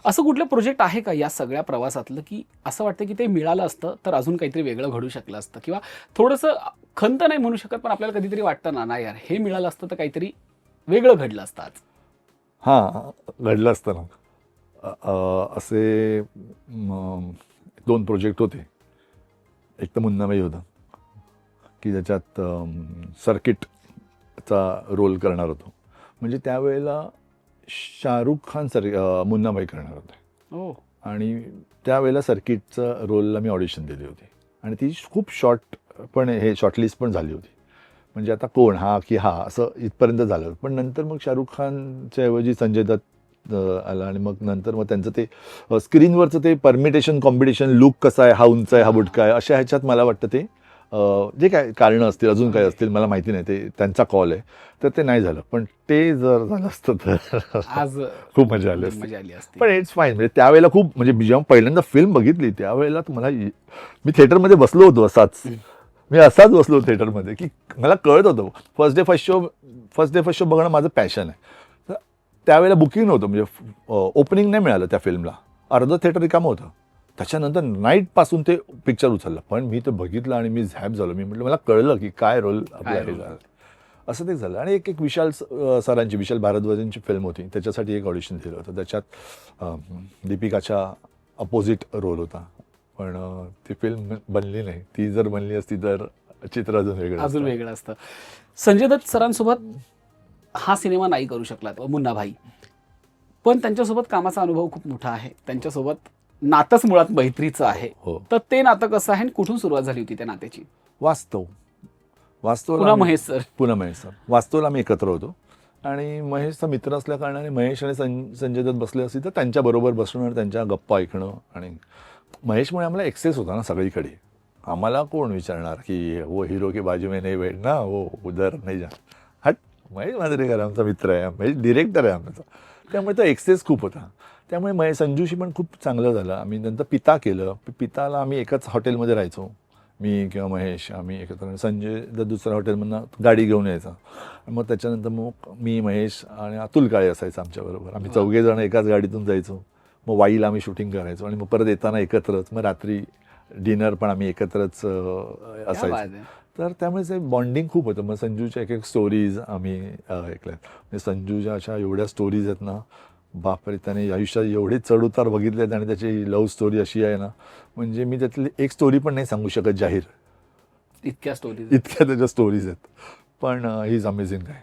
असं कुठलं प्रोजेक्ट आहे का या सगळ्या प्रवासातलं, की असं वाटतं की ते मिळालं असतं तर अजून काहीतरी वेगळं घडू शकलं असतं, किंवा थोडंसं खंत नाही म्हणू शकत, पण आपल्याला कधीतरी वाटतं ना, नाही यार हे मिळालं असतं तर काहीतरी वेगळं घडलं असतं आज. हां, घडलं असतं ना. असे 2 प्रोजेक्ट होते. एक तर मुन्नाभाई होता, की ज्याच्यात सर्किटचा रोल करणार होतो. म्हणजे त्यावेळेला शाहरुख खान मुन्नाभाई करणार होते. हो. आणि त्यावेळेला सर्किटचा रोलला मी ऑडिशन दिली होती. आणि ती खूप शॉर्ट पण शॉर्टलिस्ट पण झाली होती. म्हणजे आता कोण हा की हा असं इथपर्यंत झालं. पण नंतर मग शाहरुख खानच्या ऐवजी संजय दत्त आला. आणि मग नंतर मग त्यांचं ते स्क्रीनवरचं ते परमिटेशन कॉम्बिनेशन, लुक कसा आहे, हा उंच आहे, हा बुटका आहे, अशा ह्याच्यात मला वाटतं ते जे काय कारणं असतील, अजून काय असतील मला माहिती नाही, ते त्यांचा कॉल आहे, तर ते नाही झालं. पण ते जर झालं असतं तर आज खूप मजा आली असती. मजा आली असती. पण इट्स फाईन. म्हणजे त्यावेळेला खूप, म्हणजे मी जेव्हा पहिल्यांदा फिल्म बघितली त्यावेळेला मला, मी थिएटरमध्ये बसलो होतो असाच. मी असाच बसलो थिएटरमध्ये, की मला कळत होतं फर्स्ट डे फर्स्ट शो बघणं माझं पॅशन आहे. तर त्यावेळेला बुकिंग नव्हतं, म्हणजे ओपनिंग नाही मिळालं त्या फिल्मला. अर्धं थिएटर रिकामं होतं. त्याच्यानंतर नाईटपासून ते पिक्चर उचललं. पण मी ते बघितलं आणि मी झॅप झालो. मी म्हटलं मला कळलं की काय रोल आपला हे झालं. असं ते झालं. आणि एक विशाल सरांची, विशाल भारद्वाजांची फिल्म होती, त्याच्यासाठी एक ऑडिशन दिलं होतं. त्याच्यात दीपिकाच्या अपोजिट रोल होता. पण ती फिल्म बनली नाही. ती जर बनली असती तर चित्र अजून वेगळं असतं. संजय दत्त सरांसोबत हा सिनेमा नाही करू शकला मुन्नाभाई, पण त्यांच्यासोबत कामाचा अनुभव खूप मोठा आहे. त्यांच्यासोबत नातंच मुळात मैत्रीचं आहे. हो. तर ते नातं कसं आहे आणि कुठून सुरुवात झाली होती त्या नात्याची? वास्तवला पुन्हा महेश सर. वास्तवला आम्ही एकत्र होतो. आणि महेशचा मित्र असल्या कारणाने महेश आणि संजय दत्त बसले असतील तर त्यांच्याबरोबर बसणं आणि त्यांच्या गप्पा ऐकणं. आणि महेशमुळे आम्हाला एक्सेस होता ना सगळीकडे. आम्हाला कोण विचारणार की वो हिरो के बाजू में नहीं बैठना, वो उधर नाही जा. हट, महेश मांजरेकर आमचा मित्र आहे, महेश डिरेक्टर आहे आमचा. त्यामुळे तो एक्सेस खूप होता. त्यामुळे संजूशी पण खूप चांगलं झालं. आम्ही नंतर पिता केलं. पिताला आम्ही एकाच हॉटेलमध्ये राहायचो, मी किंवा महेश. आम्ही एकत्र. संजय दत्त दुसऱ्या हॉटेलमधनं गाडी घेऊन यायचा. मग त्याच्यानंतर मग मी, महेश आणि अतुल काळे असायचं आमच्याबरोबर. आम्ही 4घे जण एकाच गाडीतून जायचो. मग वाईला आम्ही शूटिंग करायचो आणि मग परत येताना एकत्रच. मग रात्री डिनर पण आम्ही एकत्रच असायचो. तर त्यामुळे ते बॉन्डिंग खूप होतं. मग संजूच्या एक स्टोरीज आम्ही ऐकल्यात. म्हणजे संजूच्या अशा एवढ्या स्टोरीज आहेत ना, बापरे, त्याने आयुष्यात एवढे चढउतार बघितलेत. आणि त्याची लव्ह स्टोरी अशी आहे ना, म्हणजे मी त्यातली एक स्टोरी पण नाही सांगू शकत जाहीर, इतक्या त्याच्या स्टोरीज आहेत. पण ही इज अमेझिंग आहे.